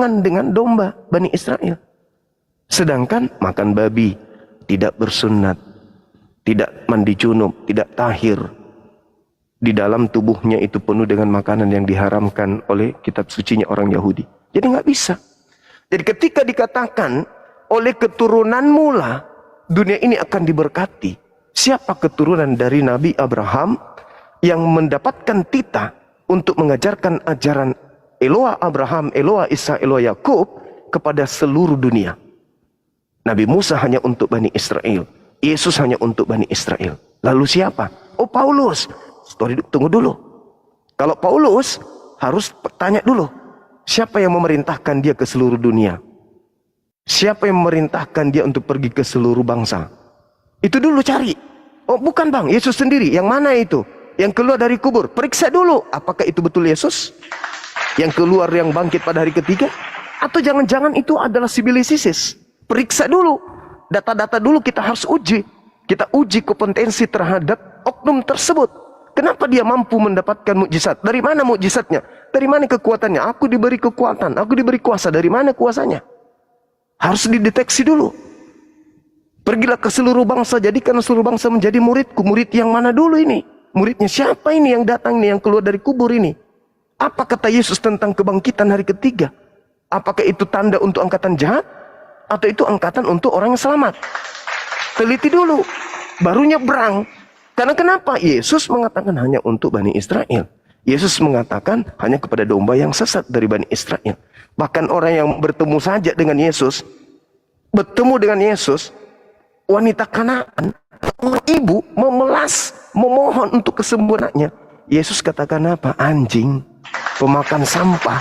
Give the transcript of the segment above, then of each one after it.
bertentangan dengan domba Bani Israel. Sedangkan makan babi, tidak bersunat, tidak mandi junub, tidak tahir. Di dalam tubuhnya itu penuh dengan makanan yang diharamkan oleh kitab sucinya orang Yahudi. Jadi nggak bisa. Jadi ketika dikatakan oleh keturunanmu lah dunia ini akan diberkati. Siapa keturunan dari Nabi Abraham yang mendapatkan titah untuk mengajarkan ajaran Eloa Abraham, Eloa Isa, Eloa Yakub kepada seluruh dunia? Nabi Musa hanya untuk Bani Israel. Yesus hanya untuk Bani Israel. Lalu siapa? Oh, Paulus. Tunggu dulu. Kalau Paulus harus tanya dulu. Siapa yang memerintahkan dia ke seluruh dunia? Siapa yang memerintahkan dia untuk pergi ke seluruh bangsa? Itu dulu cari. Oh, bukan bang, Yesus sendiri. Yang mana itu? Yang keluar dari kubur. Periksa dulu. Apakah itu betul Yesus? Yang keluar yang bangkit pada hari ketiga? Atau jangan-jangan itu adalah sibilisis? Periksa dulu. Data-data dulu kita harus uji. Kita uji kompetensi terhadap oknum tersebut. Kenapa dia mampu mendapatkan mukjizat? Dari mana mukjizatnya? Dari mana kekuatannya? Aku diberi kekuatan, aku diberi kuasa. Dari mana kuasanya? Harus dideteksi dulu. Pergilah ke seluruh bangsa, jadikan seluruh bangsa menjadi muridku. Murid yang mana dulu ini? Muridnya siapa ini yang datang nih, yang keluar dari kubur ini? Apa kata Yesus tentang kebangkitan hari ketiga? Apakah itu tanda untuk angkatan jahat? Atau itu angkatan untuk orang yang selamat? Teliti dulu, baru nyebrang. Karena kenapa? Yesus mengatakan hanya untuk Bani Israel. Yesus mengatakan hanya kepada domba yang sesat dari Bani Israel. Bahkan orang yang bertemu saja dengan Yesus, wanita Kanaan, ibu memelas, memohon untuk kesembuhan anaknya. Yesus katakan apa? Anjing, pemakan sampah.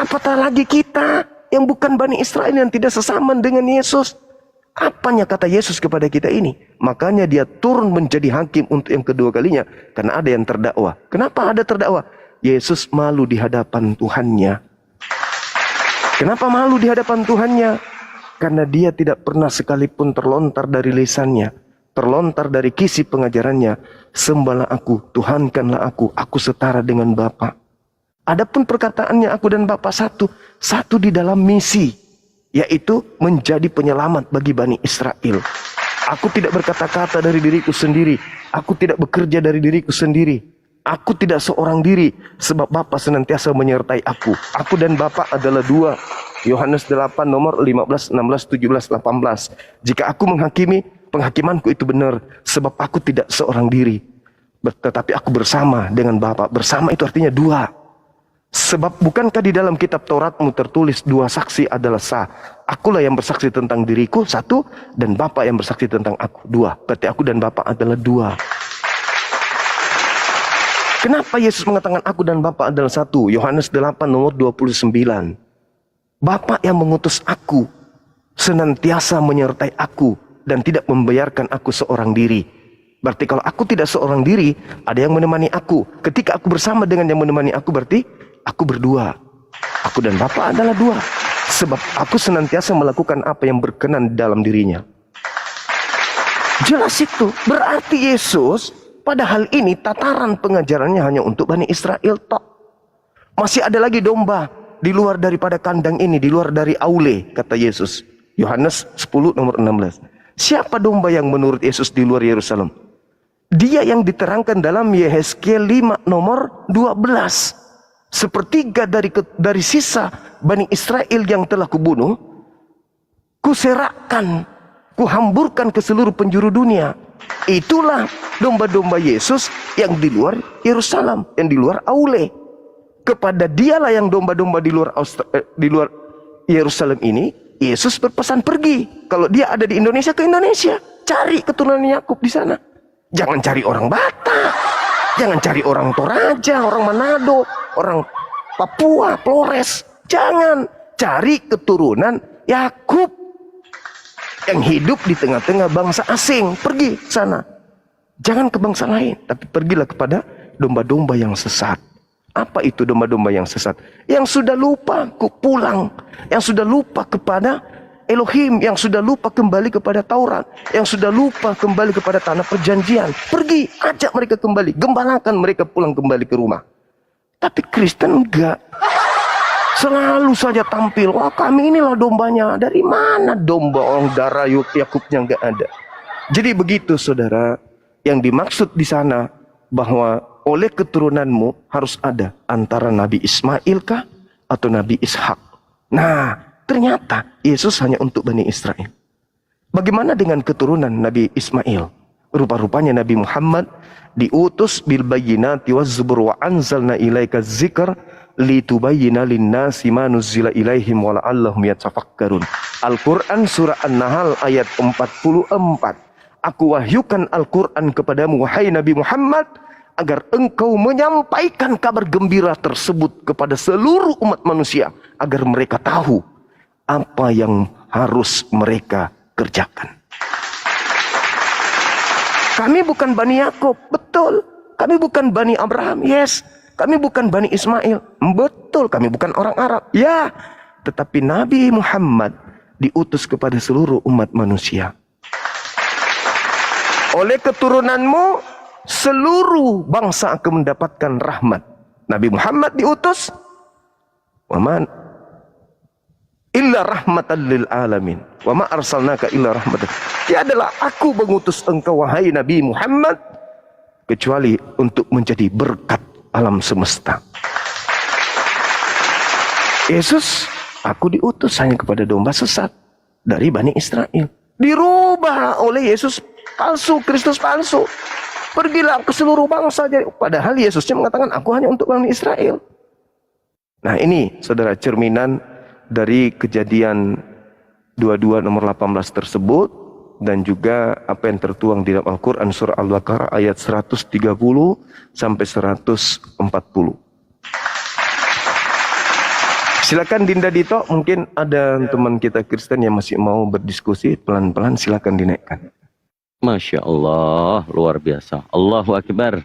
Apatah lagi kita yang bukan Bani Israel, yang tidak sesaman dengan Yesus. Apanya kata Yesus kepada kita ini? Makanya dia turun menjadi hakim untuk yang kedua kalinya. Karena ada yang terdakwa. Kenapa ada terdakwa? Yesus malu di hadapan Tuhannya. Kenapa malu di hadapan Tuhannya? Karena dia tidak pernah sekalipun terlontar dari lisannya, terlontar dari kisi pengajarannya, sembahlah aku, Tuhankanlah aku setara dengan Bapa. Adapun perkataannya aku dan Bapa satu di dalam misi, yaitu menjadi penyelamat bagi Bani Israel. Aku tidak berkata-kata dari diriku sendiri, aku tidak bekerja dari diriku sendiri, aku tidak seorang diri, sebab Bapa senantiasa menyertai aku. Aku dan Bapa adalah dua. Yohanes 8 nomor 15, 16, 17, 18. Jika aku menghakimi, penghakimanku itu benar, sebab aku tidak seorang diri, tetapi aku bersama dengan Bapa. Bersama itu artinya dua. Sebab bukankah di dalam kitab Tauratmu tertulis dua saksi adalah sah? Akulah yang bersaksi tentang diriku, satu, dan Bapa yang bersaksi tentang aku, dua. Berarti aku dan Bapa adalah dua. Kenapa Yesus mengatakan aku dan Bapa adalah satu? Yohanes 8 nomor 29. Bapa yang mengutus aku senantiasa menyertai aku dan tidak membiarkan aku seorang diri. Berarti kalau aku tidak seorang diri, ada yang menemani aku. Ketika aku bersama dengan yang menemani aku, berarti aku berdua. Aku dan Bapa adalah dua. Sebab aku senantiasa melakukan apa yang berkenan dalam dirinya. Jelas itu. Berarti Yesus pada hal ini tataran pengajarannya hanya untuk Bani Israel tok. Masih ada lagi domba di luar daripada kandang ini, di luar dari aule, kata Yesus. Yohanes 10 nomor 16. Siapa domba yang menurut Yesus di luar Yerusalem? Dia yang diterangkan dalam Yehezkiel 5 nomor 12. Sepertiga dari sisa Bani Israel yang telah kubunuh, kuserakkan, kuhamburkan ke seluruh penjuru dunia. Itulah domba-domba Yesus yang di luar Yerusalem, yang di luar aule. Kepada dialah yang domba-domba di luar Yerusalem ini, Yesus berpesan pergi. Kalau dia ada di Indonesia, ke Indonesia. Cari keturunan Yakub di sana. Jangan cari orang Batak, jangan cari orang Toraja, orang Manado, orang Papua, Flores. Jangan cari keturunan Yakub yang hidup di tengah-tengah bangsa asing. Pergi sana. Jangan ke bangsa lain, tapi pergilah kepada domba-domba yang sesat. Apa itu domba-domba yang sesat? Yang sudah lupa pulang, yang sudah lupa kepada Elohim, yang sudah lupa kembali kepada Taurat, yang sudah lupa kembali kepada tanah perjanjian. Pergi, ajak mereka kembali, gembalakan mereka pulang kembali ke rumah. Tapi Kristen enggak. Selalu saja tampil, wah kami inilah dombanya. Dari mana domba orang darah Yakubnya nggak ada. Jadi begitu saudara, yang dimaksud di sana bahwa oleh keturunanmu harus ada antara Nabi Ismail kah atau Nabi Ishak. Nah, ternyata Yesus hanya untuk Bani Israel. Bagaimana dengan keturunan Nabi Ismail? Rupa-rupanya Nabi Muhammad diutus bil bayyinati waz zubur wa anzalna ilaika dzikr litubayyana lin-nasi ma nuzila ilaihim wa la'allahum yatafakkarun. Al-Qur'an surah An-Nahl ayat 44. Aku wahyukan Al-Qur'an kepadamu wahai Nabi Muhammad agar engkau menyampaikan kabar gembira tersebut kepada seluruh umat manusia agar mereka tahu apa yang harus mereka kerjakan. Kami bukan Bani Yakub, betul. Kami bukan Bani Abraham, yes. Kami bukan Bani Ismail, betul. Kami bukan orang Arab, ya. Tetapi Nabi Muhammad diutus kepada seluruh umat manusia. Oleh keturunanmu seluruh bangsa akan mendapatkan rahmat. Nabi Muhammad diutus waman illa rahmatan lil alamin wa ma arsalnaka illa rahmatan. Tiadalah aku mengutus engkau wahai Nabi Muhammad kecuali untuk menjadi berkat alam semesta. Yesus, aku diutus hanya kepada domba sesat dari Bani Israel. Dirubah oleh Yesus palsu, Kristus palsu. Pergilah ke seluruh bangsa. Padahal Yesusnya mengatakan aku hanya untuk Bani Israel. Nah ini saudara cerminan dari Kejadian 22 nomor 18 tersebut. Dan juga apa yang tertuang di dalam Al-Quran surah Al-Baqarah ayat 130 sampai 140. Silakan Dinda Dito, mungkin ada teman kita Kristen yang masih mau berdiskusi, pelan-pelan silakan dinaikkan. Masya Allah, luar biasa. Allahu Akbar.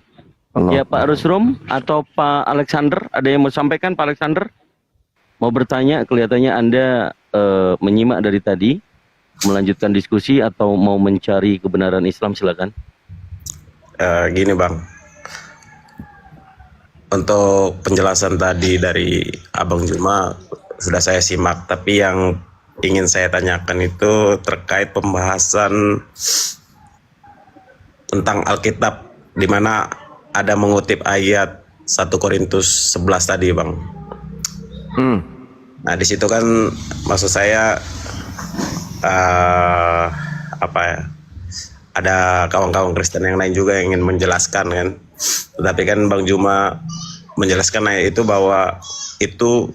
Allah. Ya Pak Rusrum atau Pak Alexander, ada yang mau sampaikan Pak Alexander? Mau bertanya, kelihatannya Anda menyimak dari tadi. Melanjutkan diskusi atau mau mencari kebenaran Islam, silakan. Gini Bang, untuk penjelasan tadi dari Abang Juma sudah saya simak, tapi yang ingin saya tanyakan itu terkait pembahasan tentang Alkitab, di mana ada mengutip ayat 1 Korintus 11 tadi Bang. Nah di situ kan maksud saya ada kawan-kawan Kristen yang lain juga yang ingin menjelaskan kan, tetapi kan Bang Juma menjelaskan ayat itu bahwa itu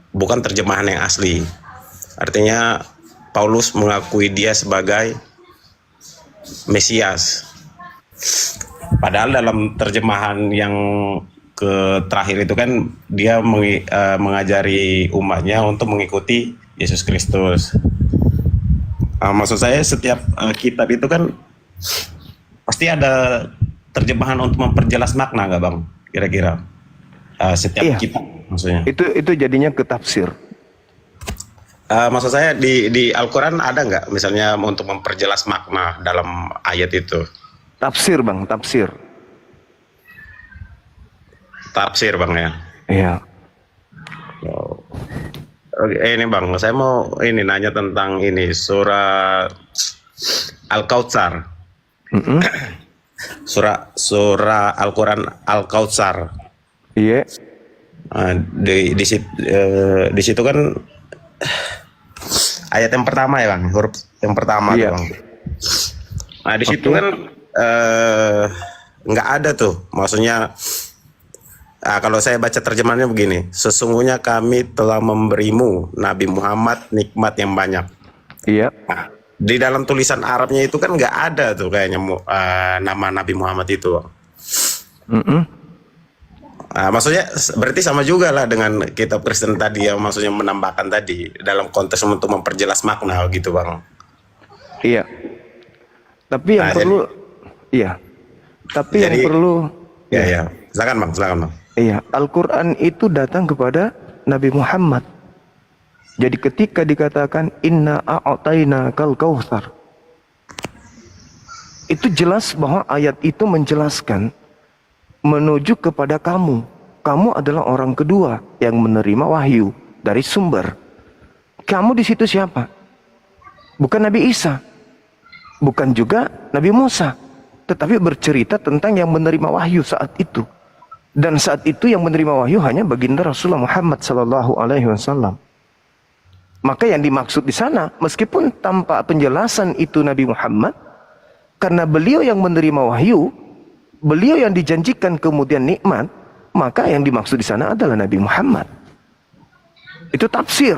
bukan terjemahan yang asli. Artinya Paulus mengakui dia sebagai Mesias, padahal dalam terjemahan yang terakhir itu kan dia mengajari umatnya untuk mengikuti Yesus Kristus. Maksud saya setiap kitab itu kan pasti ada terjemahan untuk memperjelas makna, nggak Bang? Kira-kira setiap kitab maksudnya. Itu jadinya ke tafsir. Maksud saya di Al-Quran ada nggak misalnya untuk memperjelas makna dalam ayat itu? Tafsir Bang, tafsir. Tafsir Bang ya. Iya. Oke, ini Bang, saya mau nanya tentang ini surah Al-Kautsar. Surah Al-Quran Al-Kautsar. Iya. Di situ kan ayat yang pertama ya Bang, huruf yang pertama tuh Bang. Nah di situ kan nggak ada tuh, maksudnya. Kalau saya baca terjemahannya begini, sesungguhnya kami telah memberimu Nabi Muhammad nikmat yang banyak. Iya. Nah, di dalam tulisan Arabnya itu kan nggak ada tuh kayaknya nama Nabi Muhammad itu. Maksudnya berarti sama juga lah dengan kitab Kristen tadi yang maksudnya menambahkan tadi dalam konteks untuk memperjelas makna gitu Bang. Iya. Tapi yang perlu, iya. Tapi yang perlu. Ya. Silakan Bang. Iya, Al-Quran itu datang kepada Nabi Muhammad. Jadi ketika dikatakan inna a'taina kal kautsar, itu jelas bahwa ayat itu menjelaskan menuju kepada kamu. kamu adalah orang kedua yang menerima wahyu dari sumber. Kamu di situ siapa? Bukan Nabi Isa, bukan juga Nabi Musa, tetapi bercerita tentang yang menerima wahyu saat itu. Dan saat itu yang menerima wahyu hanya baginda Rasulullah Muhammad sallallahu alaihi wasallam. Maka yang dimaksud di sana, meskipun tanpa penjelasan itu Nabi Muhammad, karena beliau yang menerima wahyu, beliau yang dijanjikan kemudian nikmat, maka yang dimaksud di sana adalah Nabi Muhammad. Itu tafsir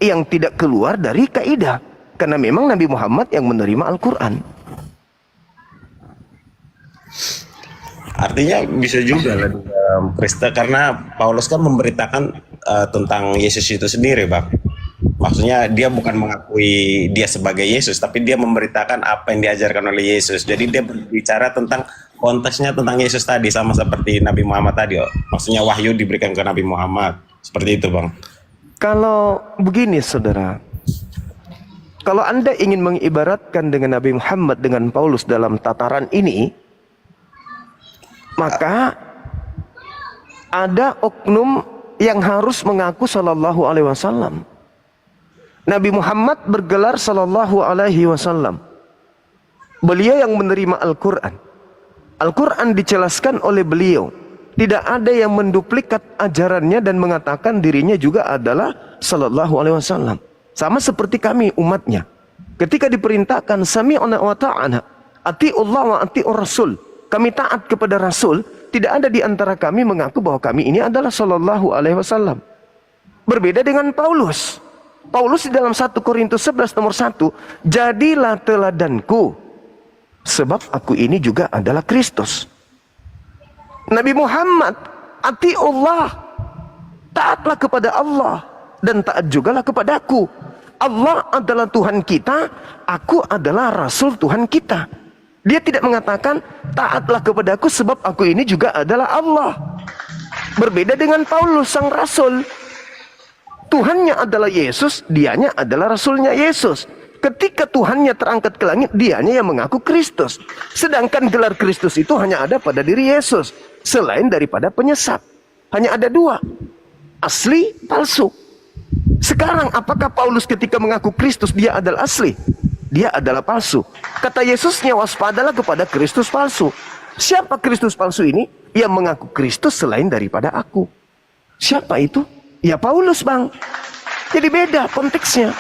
yang tidak keluar dari kaidah, karena memang Nabi Muhammad yang menerima Al-Quran. Artinya bisa juga lah di dalam Kristen, karena Paulus kan memberitakan tentang Yesus itu sendiri, Bang. Maksudnya dia bukan mengakui dia sebagai Yesus, tapi dia memberitakan apa yang diajarkan oleh Yesus. Jadi dia berbicara tentang konteksnya tentang Yesus tadi, sama seperti Nabi Muhammad tadi. Maksudnya wahyu diberikan ke Nabi Muhammad. Seperti itu, Bang. Kalau begini, saudara, kalau Anda ingin mengibaratkan dengan Nabi Muhammad dengan Paulus dalam tataran ini, maka ada oknum yang harus mengaku sallallahu alaihi wasallam. Nabi Muhammad bergelar sallallahu alaihi wasallam. Beliau yang menerima Al-Quran. Al-Quran dijelaskan oleh beliau. Tidak ada yang menduplikat ajarannya dan mengatakan dirinya juga adalah sallallahu alaihi wasallam. Sama seperti kami umatnya. Ketika diperintahkan sami'na wa ta'ana, ati'ullah wa ati'ur rasul. Kami taat kepada Rasul, tidak ada di antara kami mengaku bahwa kami ini adalah sallallahu alaihi wasallam. Berbeda dengan Paulus. Paulus di dalam 1 Korintus 11 nomor 1, jadilah teladanku, sebab aku ini juga adalah Kristus. Nabi Muhammad, ati'ullah, taatlah kepada Allah, dan taat jugalah kepadaku. Allah adalah Tuhan kita, aku adalah Rasul Tuhan kita. Dia tidak mengatakan taatlah kepadaku sebab aku ini juga adalah Allah. Berbeda dengan Paulus sang rasul. Tuhannya adalah Yesus, dianya adalah rasulnya Yesus. Ketika Tuhannya terangkat ke langit, dianya yang mengaku Kristus. Sedangkan gelar Kristus itu hanya ada pada diri Yesus, selain daripada penyesat. Hanya ada dua, asli, palsu. Sekarang apakah Paulus ketika mengaku Kristus dia adalah asli? Dia adalah palsu. Kata Yesusnya, waspadalah kepada Kristus palsu. Siapa Kristus palsu ini? Yang mengaku Kristus selain daripada aku. Siapa itu? Ya Paulus, Bang. Jadi beda konteksnya.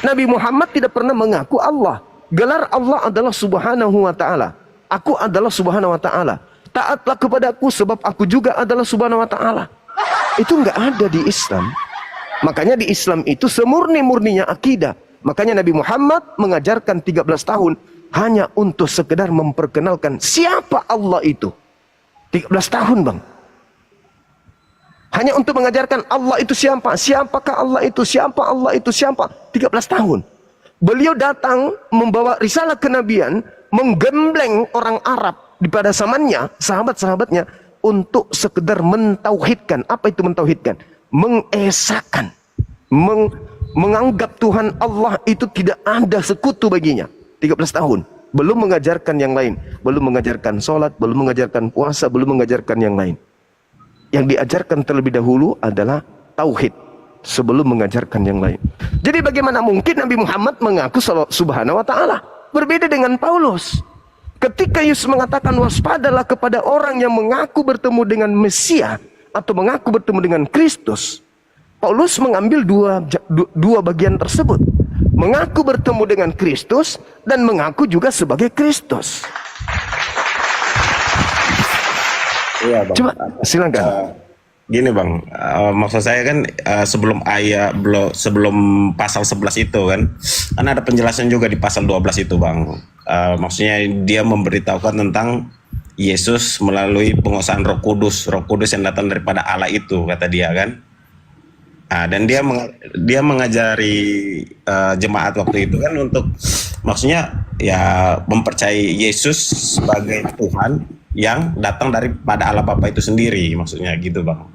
Nabi Muhammad tidak pernah mengaku Allah. Gelar Allah adalah subhanahu wa ta'ala. Aku adalah subhanahu wa ta'ala. Taatlah kepadaku sebab aku juga adalah subhanahu wa ta'ala. Itu nggak ada di Islam. Makanya di Islam itu semurni-murninya akidah. Makanya Nabi Muhammad mengajarkan 13 tahun hanya untuk sekedar memperkenalkan siapa Allah itu. 13 tahun, Bang. Hanya untuk mengajarkan Allah itu siapa, siapakah Allah itu, siapa Allah itu, siapa. 13 tahun. Beliau datang membawa risalah kenabian, menggembleng orang Arab di pada zamannya, sahabat-sahabatnya, untuk sekedar mentauhidkan. Apa itu mentauhidkan? Mengesakan, menganggap Tuhan Allah itu tidak ada sekutu baginya. 13 tahun. Belum mengajarkan yang lain. Belum mengajarkan sholat, belum mengajarkan puasa, belum mengajarkan yang lain. Yang diajarkan terlebih dahulu adalah tauhid, sebelum mengajarkan yang lain. Jadi bagaimana mungkin Nabi Muhammad mengaku subhanahu wa ta'ala? Berbeda dengan Paulus. Ketika Yesus mengatakan waspadalah kepada orang yang mengaku bertemu dengan Mesias, atau mengaku bertemu dengan Kristus, Paulus mengambil dua bagian tersebut. Mengaku bertemu dengan Kristus dan mengaku juga sebagai Kristus. Iya, Bang. Coba silakan. Gini, Bang, maksud saya kan sebelum pasal 11 itu kan ada penjelasan juga di pasal 12 itu, Bang. Maksudnya dia memberitahukan tentang Yesus melalui penguasaan Roh Kudus yang datang daripada Allah itu, kata dia kan. Dan dia mengajari jemaat waktu itu kan untuk maksudnya ya mempercayai Yesus sebagai Tuhan yang datang daripada Allah Bapa itu sendiri, maksudnya gitu, Bang.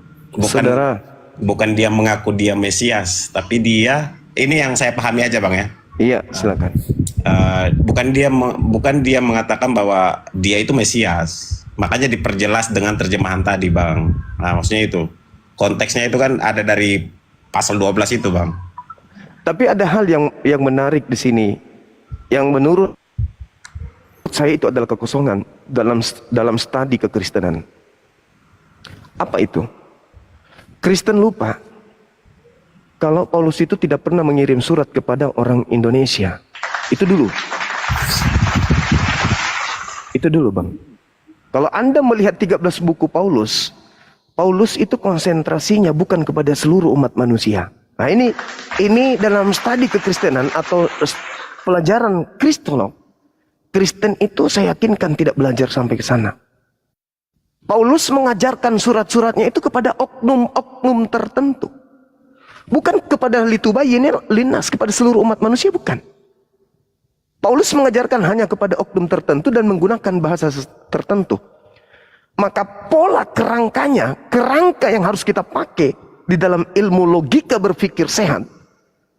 Bukan dia mengaku dia Mesias, tapi dia, ini yang saya pahami aja, Bang, ya. Iya, silakan. Bukan dia mengatakan bahwa dia itu Mesias. Makanya diperjelas dengan terjemahan tadi, Bang. Nah, maksudnya itu. Konteksnya itu kan ada dari pasal 12 itu, Bang. Tapi ada hal yang menarik di sini, yang menurut saya itu adalah kekosongan dalam studi kekristenan. Apa itu? Kristen lupa kalau Paulus itu tidak pernah mengirim surat kepada orang Indonesia. Itu dulu. Itu dulu, Bang. Kalau Anda melihat 13 buku Paulus itu konsentrasinya bukan kepada seluruh umat manusia. Nah, ini dalam studi kekristenan atau pelajaran kristolog. Kristen itu saya yakinkan tidak belajar sampai ke sana. Paulus mengajarkan surat-suratnya itu kepada oknum-oknum tertentu. Bukan kepada litubayin linas, kepada seluruh umat manusia, bukan. Paulus mengajarkan hanya kepada oknum tertentu dan menggunakan bahasa tertentu. Maka pola kerangka yang harus kita pakai di dalam ilmu logika berpikir sehat.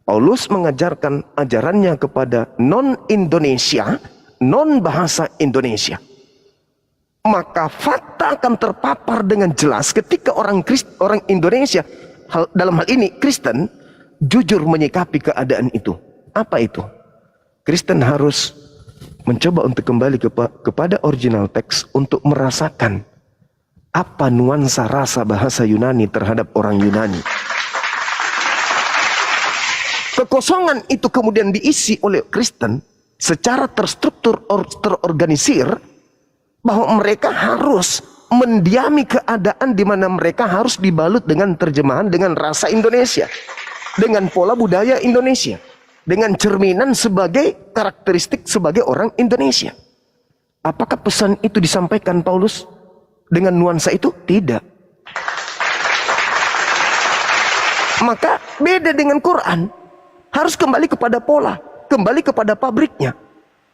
Paulus mengajarkan ajarannya kepada non-Indonesia, non-bahasa Indonesia. Maka fakta akan terpapar dengan jelas ketika orang Indonesia, dalam hal ini Kristen, jujur menyikapi keadaan itu. Apa itu? Kristen harus mencoba untuk kembali kepada original teks untuk merasakan apa nuansa rasa bahasa Yunani terhadap orang Yunani. Kekosongan itu kemudian diisi oleh Kristen secara terstruktur, terorganisir, bahwa mereka harus mendiami keadaan di mana mereka harus dibalut dengan terjemahan dengan rasa Indonesia, dengan pola budaya Indonesia, dengan cerminan sebagai karakteristik sebagai orang Indonesia. Apakah pesan itu disampaikan Paulus dengan nuansa itu? Tidak. Maka beda dengan Quran. Harus kembali kepada pola, kembali kepada pabriknya.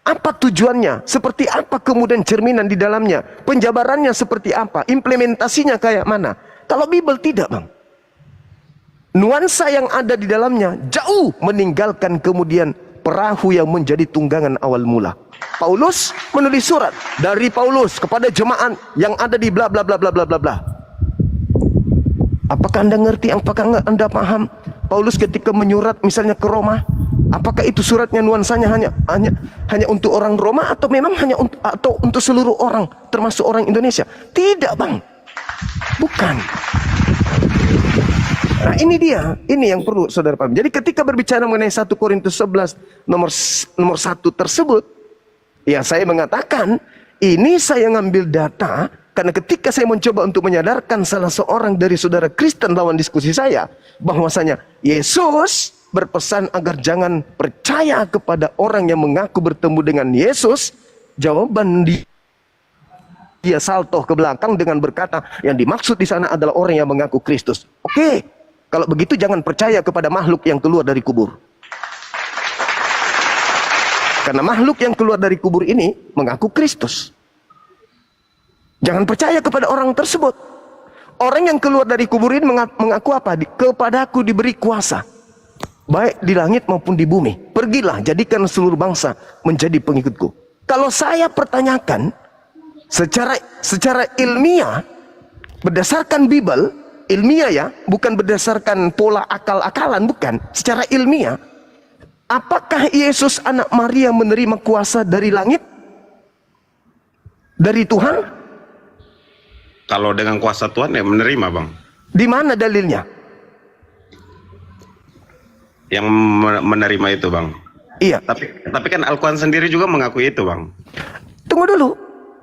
Apa tujuannya? Seperti apa kemudian cerminan di dalamnya? Penjabarannya seperti apa? Implementasinya kayak mana? Kalau Bible tidak, Bang. Nuansa yang ada di dalamnya jauh meninggalkan kemudian perahu yang menjadi tunggangan awal mula. Paulus menulis surat dari Paulus kepada jemaat yang ada di bla bla bla bla bla bla bla. Apakah Anda ngerti? Apakah Anda paham? Paulus ketika menyurat misalnya ke Roma, apakah itu suratnya nuansanya hanya untuk orang Roma atau memang hanya untuk seluruh orang termasuk orang Indonesia? Tidak, Bang. Bukan. Nah, ini yang perlu saudara paham. Jadi ketika berbicara mengenai 1 Korintus 11 nomor 1 tersebut, ya saya mengatakan ini saya ngambil data karena ketika saya mencoba untuk menyadarkan salah seorang dari saudara Kristen lawan diskusi saya bahwasanya Yesus berpesan agar jangan percaya kepada orang yang mengaku bertemu dengan Yesus, jawaban dia salto ke belakang dengan berkata yang dimaksud di sana adalah orang yang mengaku Kristus. Oke, kalau begitu jangan percaya kepada makhluk yang keluar dari kubur. Karena makhluk yang keluar dari kubur ini mengaku Kristus. Jangan percaya kepada orang tersebut. Orang yang keluar dari kubur ini mengaku apa? Kepadaku diberi kuasa, baik di langit maupun di bumi. Pergilah, jadikan seluruh bangsa menjadi pengikutku. Kalau saya pertanyakan secara ilmiah, berdasarkan Bible, ilmiah ya, bukan berdasarkan pola akal-akalan, bukan. Secara ilmiah, apakah Yesus anak Maria menerima kuasa dari langit? Dari Tuhan? Kalau dengan kuasa Tuhan ya menerima, Bang. Di mana dalilnya? Yang menerima itu, Bang. Iya. Tapi kan Al-Quran sendiri juga mengakui itu, Bang. Tunggu dulu.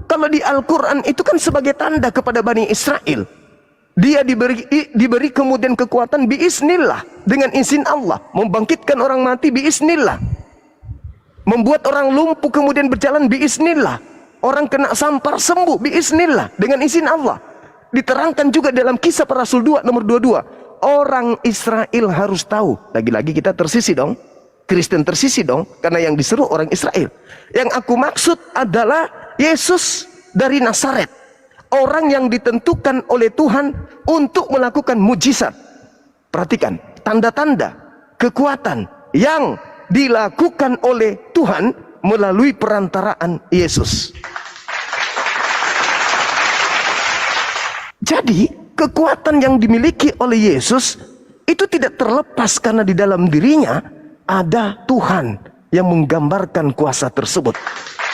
Kalau di Al-Quran itu kan sebagai tanda kepada Bani Israel. Dia diberi kemudian kekuatan biiznillah, dengan izin Allah, membangkitkan orang mati biiznillah, membuat orang lumpuh kemudian berjalan biiznillah, orang kena sampar sembuh biiznillah dengan izin Allah. Diterangkan juga dalam Kisah Para Rasul 2 nomor 22. Orang Israel harus tahu. Lagi-lagi kita tersisi dong. Kristen tersisi dong, karena yang diseru orang Israel. Yang aku maksud adalah Yesus dari Nazaret, orang yang ditentukan oleh Tuhan untuk melakukan mujizat. Perhatikan, tanda-tanda kekuatan yang dilakukan oleh Tuhan melalui perantaraan Yesus. Jadi kekuatan yang dimiliki oleh Yesus itu tidak terlepas karena di dalam dirinya ada Tuhan yang menggambarkan kuasa tersebut.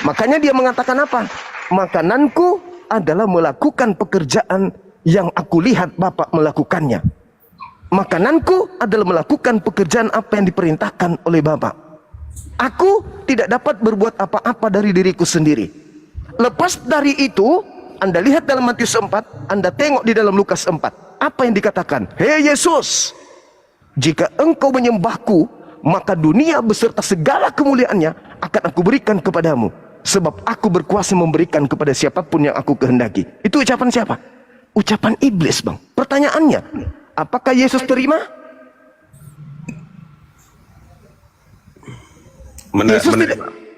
Makanya dia mengatakan apa? Makananku adalah melakukan pekerjaan yang aku lihat Bapa melakukannya. Makananku adalah melakukan pekerjaan apa yang diperintahkan oleh Bapa. Aku tidak dapat berbuat apa-apa dari diriku sendiri. Lepas dari itu, Anda lihat dalam Matius 4, Anda tengok di dalam Lukas 4. Apa yang dikatakan? Hei Yesus, jika engkau menyembahku, maka dunia beserta segala kemuliaannya akan aku berikan kepadamu. Sebab aku berkuasa memberikan kepada siapapun yang aku kehendaki. Itu ucapan siapa? Ucapan iblis, Bang. Pertanyaannya, apakah Yesus terima?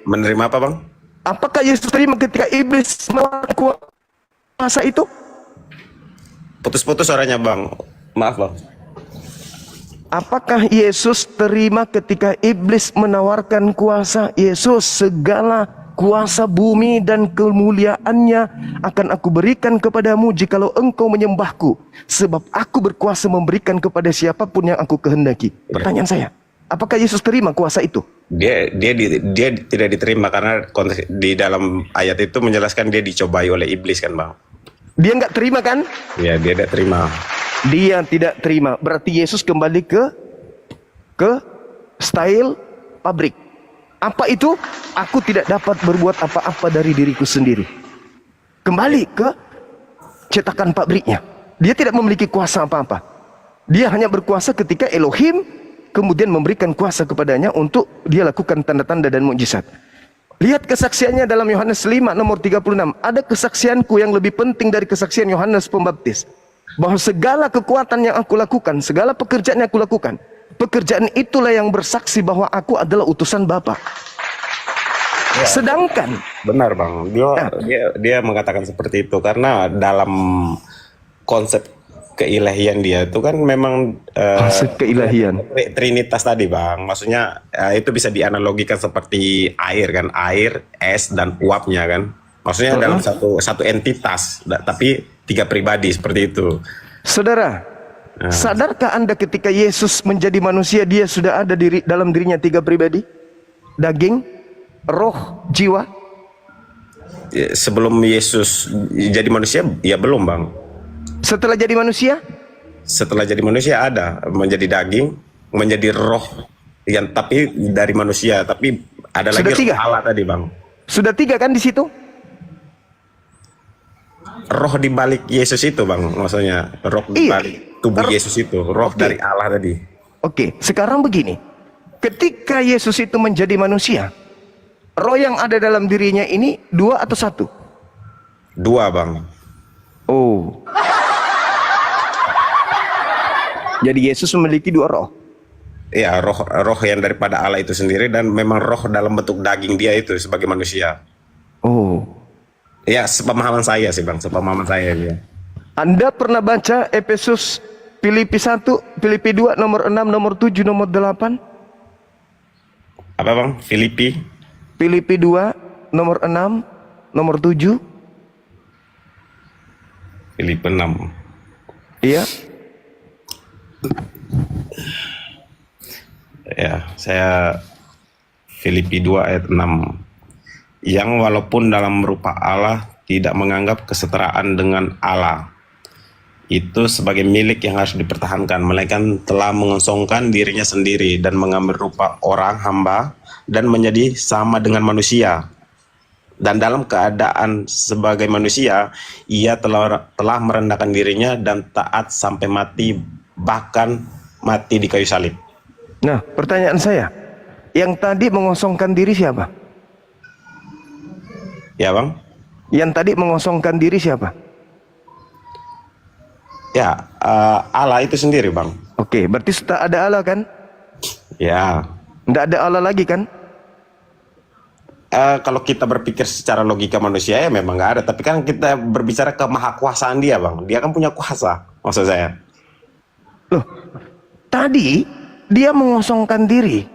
Menerima apa, Bang? Apakah Yesus terima ketika iblis menawarkan kuasa itu? Putus-putus suaranya, Bang. Maaf, Bang. Apakah Yesus terima ketika iblis menawarkan kuasa? Yesus, segala kuasa bumi dan kemuliaannya akan aku berikan kepadamu jikalau engkau menyembahku. Sebab aku berkuasa memberikan kepada siapapun yang aku kehendaki. Pertanyaan saya, apakah Yesus terima kuasa itu? Dia tidak diterima karena konteks di dalam ayat itu menjelaskan dia dicobai oleh iblis kan, Bang. Dia nggak terima kan? Ya, dia tidak terima. Dia tidak terima. Berarti Yesus kembali ke style pabrik. Apa itu? Aku tidak dapat berbuat apa-apa dari diriku sendiri. Kembali ke cetakan pabriknya. Dia tidak memiliki kuasa apa-apa. Dia hanya berkuasa ketika Elohim kemudian memberikan kuasa kepadanya untuk dia lakukan tanda-tanda dan mukjizat. Lihat kesaksiannya dalam Yohanes 5 nomor 36. Ada kesaksianku yang lebih penting dari kesaksian Yohanes Pembaptis. Bahwa segala kekuatan yang aku lakukan, segala pekerjaan yang aku lakukan, pekerjaan itulah yang bersaksi bahwa aku adalah utusan Bapa. Ya. Sedangkan benar, Bang, dia mengatakan seperti itu karena dalam konsep keilahian dia itu kan memang konsep keilahian Trinitas tadi, Bang. Maksudnya itu bisa dianalogikan seperti air kan, air, es dan uapnya kan. Maksudnya dalam satu entitas, tapi 3 pribadi seperti itu. Saudara, sadarkah Anda ketika Yesus menjadi manusia, dia sudah ada dalam dirinya 3 pribadi? Daging, roh, jiwa. Ya, sebelum Yesus jadi manusia, ya belum, Bang. Setelah jadi manusia? Setelah jadi manusia ada, menjadi daging, menjadi roh, yang tapi dari manusia, tapi ada sudah lagi 3? Allah tadi, Bang. Sudah 3 kan di situ? Roh di balik Yesus itu, Bang, maksudnya roh di balik tubuh Yesus itu, roh dari Allah tadi. Oke, sekarang begini. Ketika Yesus itu menjadi manusia, roh yang ada dalam dirinya ini 2 atau 1? 2, Bang. Oh. Jadi Yesus memiliki 2 roh. Ya, roh yang daripada Allah itu sendiri dan memang roh dalam bentuk daging dia itu sebagai manusia. Oh. Ya, sepemahaman saya sih, Bang, sepemahaman saya ya. Anda pernah baca Efesus, Filipi 1, Filipi 2, nomor 6, nomor 7, nomor 8? Apa, Bang? Filipi 2, nomor 6, nomor 7? Filipi 6. Iya. Ya, saya Filipi 2 ayat 6. Yang walaupun dalam rupa Allah tidak menganggap kesetaraan dengan Allah itu sebagai milik yang harus dipertahankan, melainkan telah mengosongkan dirinya sendiri dan mengambil rupa orang hamba dan menjadi sama dengan manusia. Dan dalam keadaan sebagai manusia, ia telah merendahkan dirinya dan taat sampai mati, bahkan mati di kayu salib. Nah, pertanyaan saya, yang tadi mengosongkan diri siapa? Ya, Bang? Yang tadi mengosongkan diri siapa? Ya, Allah itu sendiri, Bang. Oke, berarti sudah ada Allah kan? Ya. Tidak ada Allah lagi kan? Kalau kita berpikir secara logika manusia ya memang nggak ada. Tapi kan kita berbicara ke mahakuasaan dia, Bang. Dia kan punya kuasa, maksud saya. Loh, tadi dia mengosongkan diri.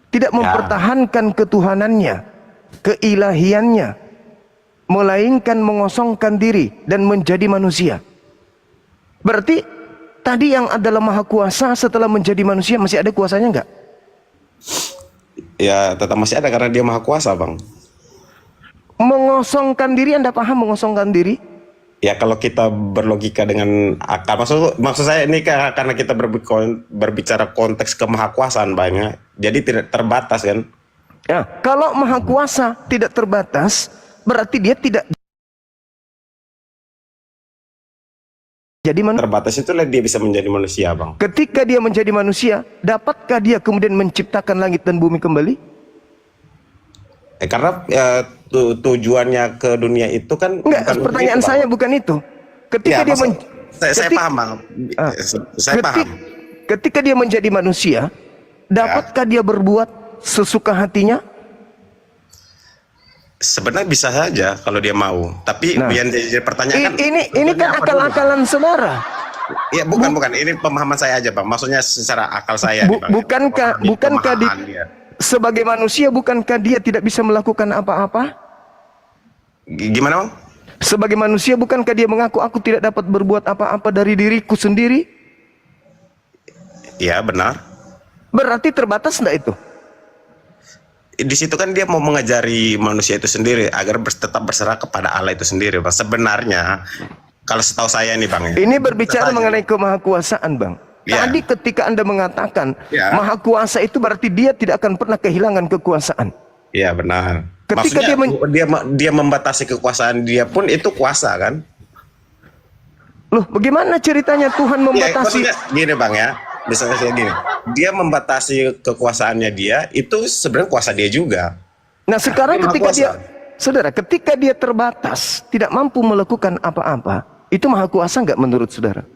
Tidak mempertahankan ketuhanannya, keilahiannya, melainkan mengosongkan diri dan menjadi manusia. Berarti tadi yang adalah maha kuasa setelah menjadi manusia masih ada kuasanya enggak? Ya tetap masih ada karena dia maha kuasa, Bang. Mengosongkan diri, Anda paham mengosongkan diri? Ya kalau kita berlogika dengan akal, maksud saya ini karena kita berbicara konteks kemahakuasaan banyak, jadi tidak terbatas kan? Ya, kalau maha kuasa tidak terbatas, berarti dia tidak jadi manusia. Terbatas itulah dia bisa menjadi manusia, Bang. Ketika dia menjadi manusia, dapatkah dia kemudian menciptakan langit dan bumi kembali? Karena tujuannya ke dunia itu kan Enggak, bukan pertanyaan begitu, Bang. saya bukan itu. Ketika Ya, dia saya paham, Bang. Saya paham. Ketika dia menjadi manusia, dapatkah dia berbuat sesuka hatinya? Sebenarnya bisa saja kalau dia mau. Tapi Nah, yang jadi pertanyaan kan ini kan akal-akalan saudara. ya bukan ini pemahaman saya aja, Bang. Maksudnya secara akal saya nih, Bang. Bukankah Pemahaman dia. sebagai manusia bukankah dia tidak bisa melakukan apa-apa? Gimana, Bang? Sebagai manusia bukankah dia mengaku aku tidak dapat berbuat apa-apa dari diriku sendiri? Ya, benar. Berarti terbatas enggak itu? Di situ kan dia mau mengajari manusia itu sendiri agar tetap berserah kepada Allah itu sendiri, Bang. Sebenarnya kalau setahu saya nih, Bang, ya. Ini berbicara mengenai kemahakuasaan, Bang. Ya. Tadi ketika Anda mengatakan Ya. maha kuasa itu berarti dia tidak akan pernah kehilangan kekuasaan. Iya, benar. Ketika Maksudnya dia membatasi kekuasaan dia pun itu kuasa kan? Loh, bagaimana ceritanya Tuhan Ya, membatasi? maksudnya gini, Bang, ya. Misalnya kayak gini. Dia membatasi kekuasaannya dia itu sebenarnya kuasa dia juga. Nah, sekarang Maha ketika kuasa. dia, saudara, ketika dia terbatas, tidak mampu melakukan apa-apa, itu maha kuasa nggak menurut saudara?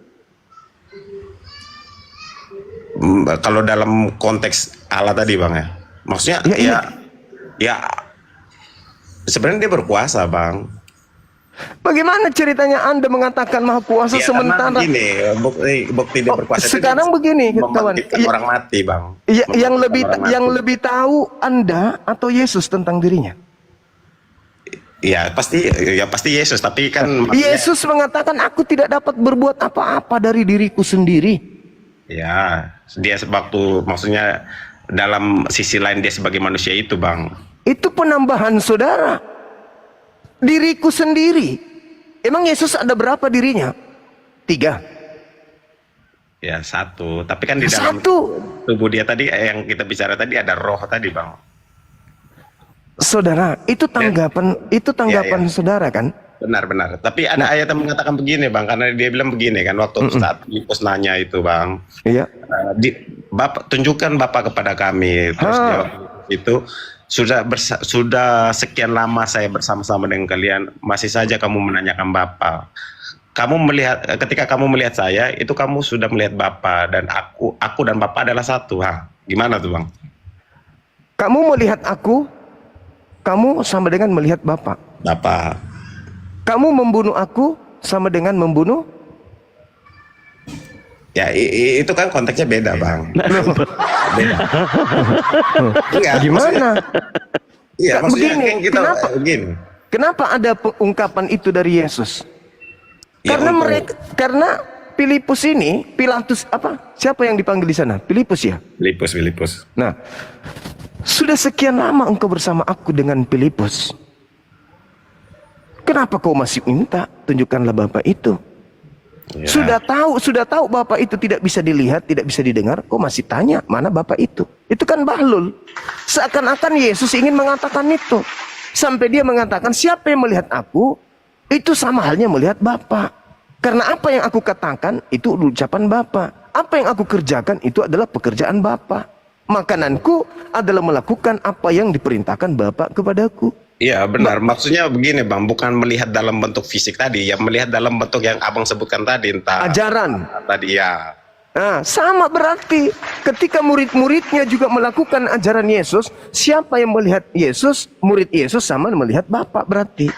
Kalau dalam konteks Allah tadi, Bang, ya. Maksudnya ya sebenarnya dia berkuasa, Bang. Bagaimana ceritanya Anda mengatakan maha kuasa Ya, sementara? karena gini, bukti dia berkuasa itu Sekarang dia begini, kawan. membangkitkan orang mati, Bang. Yang Membangkitkan orang mati. lebih tahu Anda atau Yesus tentang dirinya? Ya pasti Yesus, tapi kan maksudnya- Yesus mengatakan aku tidak dapat berbuat apa-apa dari diriku sendiri. ya dia waktu maksudnya dalam sisi lain dia sebagai manusia itu, Bang. Itu penambahan saudara. Diriku sendiri. Emang Yesus ada berapa dirinya? 3. Ya satu, tapi kan di dalam 1. tubuh dia tadi yang kita bicara tadi ada roh tadi, Bang. Saudara, itu tanggapan saudara kan? Benar. Tapi ada ayat yang mengatakan begini, Bang, karena dia bilang begini kan waktu saat Filipus nanya itu, Bang. Iya. Bapak tunjukkan Bapak kepada kami. Terus jawab itu sudah sekian lama saya bersama-sama dengan kalian, masih saja kamu menanyakan Bapa. Ketika kamu melihat saya, itu kamu sudah melihat Bapa, dan aku dan Bapa adalah satu. Gimana tuh, Bang? Kamu melihat aku, kamu sama dengan melihat Bapa. Bapa. Kamu membunuh aku sama dengan membunuh. Ya itu kan konteksnya beda, Bang. Beda. Enggak, Gimana? Iya, maksudnya Begini, kan kita kenapa? begini. Kenapa ada ungkapan itu dari Yesus? Ya, Karena Filipus ini, Pilatus apa? Siapa yang dipanggil di sana? Filipus ya? Filipus. Nah, sudah sekian lama engkau bersama aku dengan Filipus. Kenapa kau masih minta? Tunjukkanlah Bapa itu. Ya. Sudah tahu Bapa itu tidak bisa dilihat, tidak bisa didengar, kau masih tanya mana Bapa itu? Itu kan bahlul. Seakan-akan Yesus ingin mengatakan itu. Sampai dia mengatakan siapa yang melihat aku, itu sama halnya melihat Bapa. Karena apa yang aku katakan itu ucapan Bapa. Apa yang aku kerjakan itu adalah pekerjaan Bapa. Makananku adalah melakukan apa yang diperintahkan Bapa kepadaku. Iya benar, maksudnya begini Bang, bukan melihat dalam bentuk fisik tadi, ya melihat dalam bentuk yang Abang sebutkan tadi, entah Ajaran. tadi ya. Nah, sama berarti ketika murid-muridnya juga melakukan ajaran Yesus, siapa yang melihat Yesus, murid Yesus sama melihat Bapa berarti.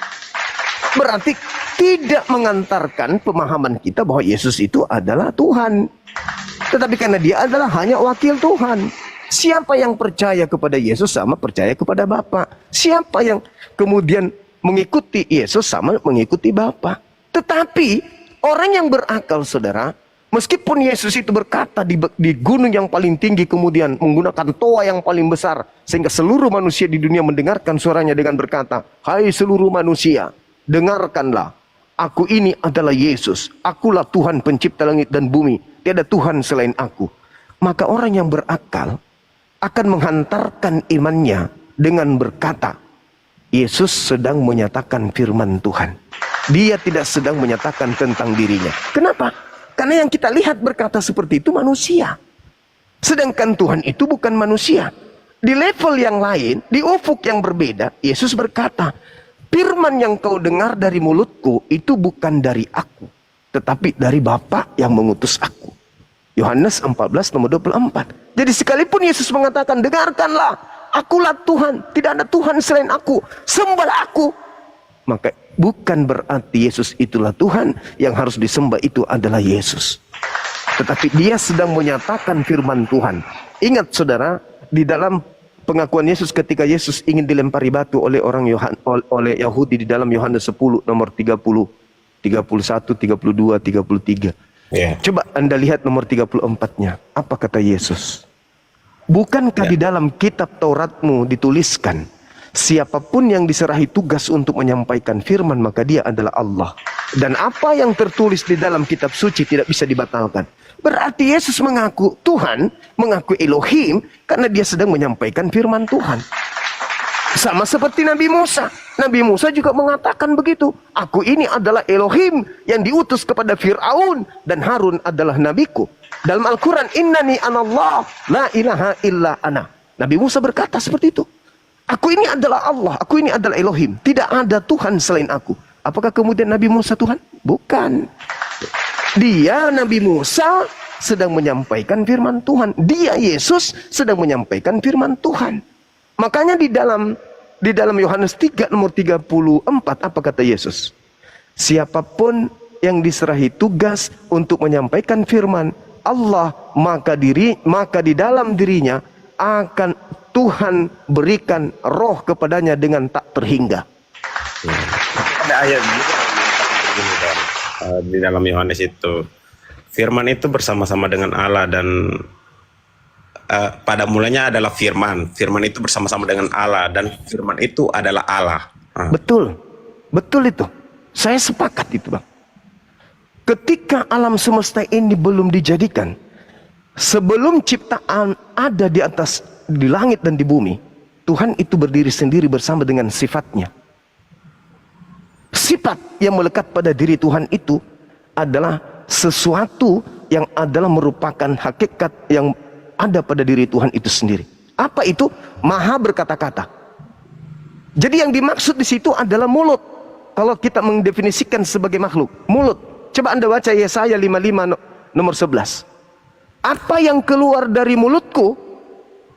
Berarti tidak mengantarkan pemahaman kita bahwa Yesus itu adalah Tuhan. Tetapi karena dia adalah hanya wakil Tuhan. Siapa yang percaya kepada Yesus sama percaya kepada Bapa. Siapa yang kemudian mengikuti Yesus sama mengikuti Bapa. Tetapi Orang yang berakal, saudara, meskipun Yesus itu berkata di gunung yang paling tinggi, kemudian menggunakan toa yang paling besar, sehingga seluruh manusia di dunia mendengarkan suaranya dengan berkata, "Hai seluruh manusia, dengarkanlah. Aku ini adalah Yesus. Akulah Tuhan pencipta langit dan bumi. Tiada Tuhan selain aku." Maka orang yang berakal akan menghantarkan imannya dengan berkata, Yesus sedang menyatakan firman Tuhan. Dia tidak sedang menyatakan tentang dirinya. Kenapa? Karena yang kita lihat berkata seperti itu manusia. Sedangkan Tuhan itu bukan manusia. Di level yang lain, di ufuk yang berbeda, Yesus berkata, firman yang kau dengar dari mulutku itu bukan dari aku, tetapi dari Bapa yang mengutus aku. Yohanes 14 nomor 24. Jadi sekalipun Yesus mengatakan, dengarkanlah, akulah Tuhan, tidak ada Tuhan selain aku, sembahlah aku. Maka bukan berarti Yesus itulah Tuhan, yang harus disembah itu adalah Yesus. Tetapi dia sedang menyatakan firman Tuhan. Ingat saudara, di dalam pengakuan Yesus ketika Yesus ingin dilempari batu oleh oleh Yahudi di dalam Yohanes 10 nomor 30, 31, 32, 33. Ya. Coba Anda lihat nomor 34-nya. Apa kata Yesus? Bukankah di dalam kitab Tauratmu dituliskan, siapapun yang diserahi tugas untuk menyampaikan firman, maka dia adalah Allah. Dan apa yang tertulis di dalam kitab suci tidak bisa dibatalkan. Berarti Yesus mengaku Tuhan, mengaku Elohim, karena dia sedang menyampaikan firman Tuhan. Sama seperti Nabi Musa. Nabi Musa juga mengatakan begitu. Aku ini adalah Elohim yang diutus kepada Fir'aun, dan Harun adalah nabiku. Dalam Al-Quran, innani anallah, la ilaha illa ana. Nabi Musa berkata seperti itu. Aku ini adalah Allah, aku ini adalah Elohim. Tidak ada Tuhan selain aku. Apakah kemudian Nabi Musa Tuhan? Bukan. Dia, Nabi Musa, sedang menyampaikan firman Tuhan. Dia, Yesus, sedang menyampaikan firman Tuhan. Makanya di dalam Yohanes 3 nomor 34, apa kata Yesus? Siapapun yang diserahi tugas untuk menyampaikan firman Allah, maka di dalam dirinya akan Tuhan berikan roh kepadanya dengan tak terhingga. Ada ayat juga begini, Bang. Di dalam Yohanes itu, firman itu bersama-sama dengan Allah, dan pada mulanya adalah firman. Firman itu bersama-sama dengan Allah, dan firman itu adalah Allah. Betul. Betul itu. Saya sepakat itu, Bang. Ketika alam semesta ini belum dijadikan, sebelum ciptaan ada di langit dan di bumi, Tuhan itu berdiri sendiri bersama dengan sifatnya. Sifat yang melekat pada diri Tuhan itu adalah sesuatu yang adalah merupakan hakikat yang ada pada diri Tuhan itu sendiri. Apa itu? Maha berkata-kata. Jadi yang dimaksud di situ adalah mulut. Kalau kita mendefinisikan sebagai makhluk, mulut. Coba Anda baca Yesaya 55 nomor 11. Apa yang keluar dari mulutku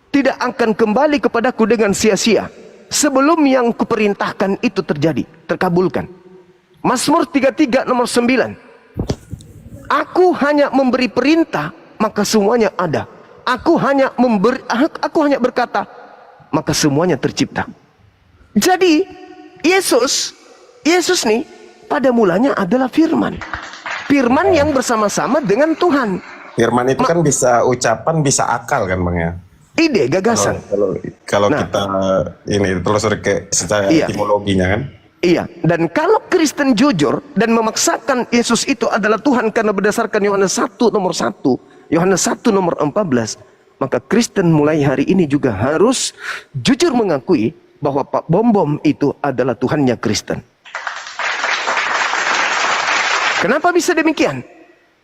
tidak akan kembali kepadaku dengan sia-sia, sebelum yang kuperintahkan itu terjadi, terkabulkan. Mazmur 33 nomor 9. Aku hanya memberi perintah, maka semuanya ada. Aku hanya berkata, maka semuanya tercipta. Jadi Yesus nih pada mulanya adalah firman. Firman yang bersama-sama dengan Tuhan. Firman itu kan bisa ucapan, bisa akal kan, Bang ya? Ide, gagasan. Kalau Nah, kita ini telusuri ke secara Iya. etimologinya kan. Iya, dan kalau Kristen jujur dan memaksakan Yesus itu adalah Tuhan karena berdasarkan Yohanes 1 nomor 1, Yohanes 1 nomor 14, maka Kristen mulai hari ini juga harus jujur mengakui bahwa Pak Bom itu adalah Tuhannya Kristen. Kenapa bisa demikian?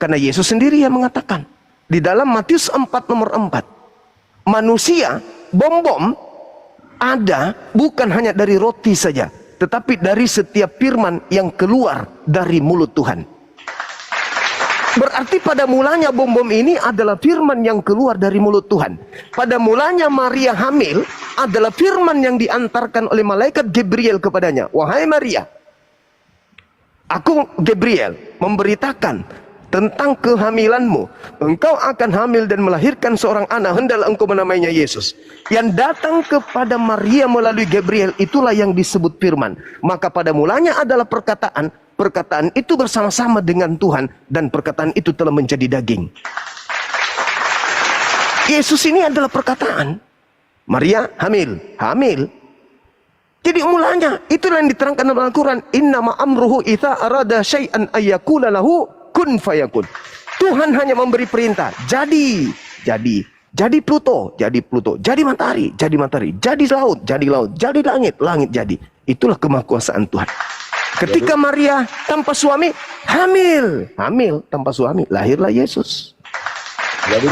Karena Yesus sendiri yang mengatakan di dalam Matius 4 nomor 4, manusia Bom ada bukan hanya dari roti saja, tetapi dari setiap firman yang keluar dari mulut Tuhan. Berarti pada mulanya Bom ini adalah firman yang keluar dari mulut Tuhan. Pada mulanya Maria hamil adalah firman yang diantarkan oleh malaikat Gabriel kepadanya. Wahai Maria, aku Gabriel memberitakan tentang kehamilanmu. Engkau akan hamil dan melahirkan seorang anak, hendaklah engkau menamainya Yesus. Yang datang kepada Maria melalui Gabriel itulah yang disebut firman. Maka pada mulanya adalah perkataan, perkataan itu bersama-sama dengan Tuhan, dan perkataan itu telah menjadi daging. Yesus ini adalah perkataan. Maria hamil. Jadi mulanya itulah yang diterangkan dalam Al-Quran. Innama amruhu idza arada syai'an ayyakula lahu kun fayakun. Tuhan hanya memberi perintah. Jadi Pluto, jadi matahari, jadi laut, jadi langit, jadi. Itulah kemahakuasaan Tuhan. Ketika Maria tanpa suami, hamil tanpa suami, lahirlah Yesus. Jadi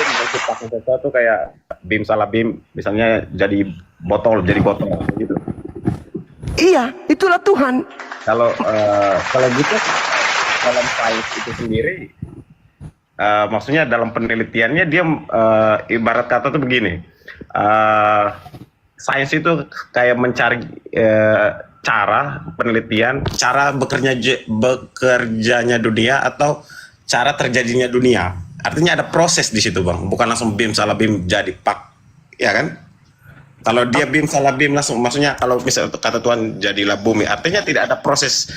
menciptakan sesuatu kayak bim salah bim, misalnya jadi botol gitu. Iya, itulah Tuhan. Kalau gitu dalam sains itu sendiri, maksudnya dalam penelitiannya dia ibarat kata tuh begini, sains itu kayak mencari cara penelitian, cara bekerjanya dunia atau cara terjadinya dunia. Artinya ada proses di situ, Bang. Bukan langsung bim salah bim jadi pak, ya kan? Kalau dia bim salah bim langsung, maksudnya kalau misalnya kata Tuhan jadilah bumi, artinya tidak ada proses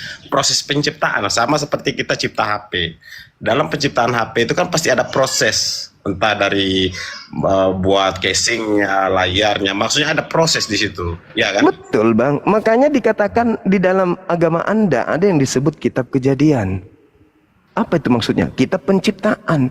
penciptaan. Sama seperti kita cipta HP. Dalam penciptaan HP itu kan pasti ada proses, entah dari buat casingnya, layarnya, maksudnya ada proses di situ, ya kan? Betul, Bang. Makanya dikatakan di dalam agama Anda ada yang disebut kitab Kejadian. Apa itu maksudnya? Kitab penciptaan.